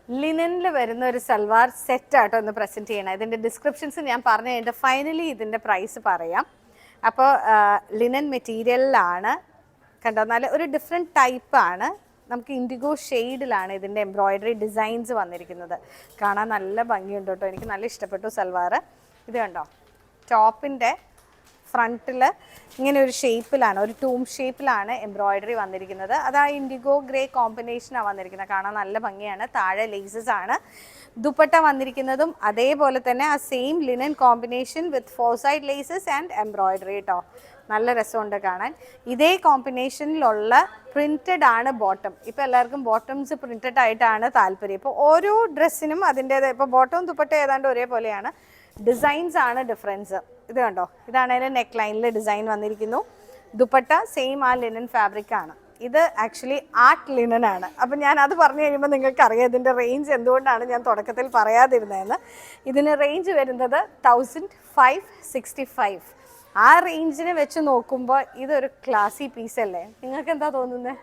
ലിനനിൽ വരുന്ന ഒരു സൽവാർ സെറ്റ് ആട്ടോ ഒന്ന് പ്രസൻറ്റ് ചെയ്യണം. ഇതിൻ്റെ ഡിസ്ക്രിപ്ഷൻസ് ഞാൻ പറഞ്ഞു കഴിഞ്ഞിട്ട് ഫൈനലി ഇതിൻ്റെ പ്രൈസ് പറയാം. അപ്പോൾ ലിനൻ മെറ്റീരിയലിലാണ് കണ്ടോ, നല്ല ഒരു ഡിഫറെൻറ്റ് ടൈപ്പാണ്. നമുക്ക് ഇൻഡിഗോ ഷെയ്ഡിലാണ് ഇതിൻ്റെ എംബ്രോയ്ഡറി ഡിസൈൻസ് വന്നിരിക്കുന്നത്. കാണാൻ നല്ല ഭംഗിയുണ്ട് കേട്ടോ, എനിക്ക് നല്ല ഇഷ്ടപ്പെട്ടു സൽവാർ. ഇത് കണ്ടോ, ടോപ്പിൻ്റെ ഫ്രണ്ടിൽ ഇങ്ങനെ ഒരു ഷേപ്പിലാണ്, ഒരു ടൂം ഷേപ്പിലാണ് എംബ്രോയ്ഡറി വന്നിരിക്കുന്നത്. അത് ആ ഇൻഡിഗോ ഗ്രേ കോമ്പിനേഷനാണ് വന്നിരിക്കുന്നത്. കാണാൻ നല്ല ഭംഗിയാണ്. താഴെ ലേസസ് ആണ്. ദുപ്പട്ട വന്നിരിക്കുന്നതും അതേപോലെ തന്നെ ആ same linen combination with 4 side laces and embroidery കേട്ടോ. നല്ല രസമുണ്ട് കാണാൻ. ഇതേ കോമ്പിനേഷനിലുള്ള പ്രിൻറ്റഡ് ആണ് ബോട്ടം. ഇപ്പോൾ എല്ലാവർക്കും ബോട്ടംസ് പ്രിൻറ്റഡ് ആയിട്ടാണ് താല്പര്യം. ഇപ്പോൾ ഓരോ ഡ്രസ്സിനും അതിൻ്റേത്, ഇപ്പോൾ ബോട്ടവും ദുപ്പട്ട ഏതാണ്ട് ഒരേപോലെയാണ്, ഡിസൈൻസ് ആണ് ഡിഫറൻസ്. ഇത് കണ്ടോ, ഇതാണ് അതിൻ്റെ നെക്ക് ലൈനിൽ ഡിസൈൻ വന്നിരിക്കുന്നു. ദുപ്പട്ട സെയിം ആ ലിനൻ ഫാബ്രിക് ആണ്. ഇത് ആക്ച്വലി ആർട്ട് ലിനൻ ആണ്. അപ്പം ഞാൻ അത് പറഞ്ഞു കഴിയുമ്പോൾ നിങ്ങൾക്ക് അറിയാം ഇതിൻ്റെ റേഞ്ച് എന്തുകൊണ്ടാണ് ഞാൻ തുടക്കത്തിൽ പറയാതിരുന്നതെന്ന്. ഇതിന് റേഞ്ച് വരുന്നത് 1565. ആ റേഞ്ചിന് വെച്ച് നോക്കുമ്പോൾ ഇതൊരു ക്ലാസി പീസ് അല്ലേ? നിങ്ങൾക്ക് എന്താ തോന്നുന്നത്?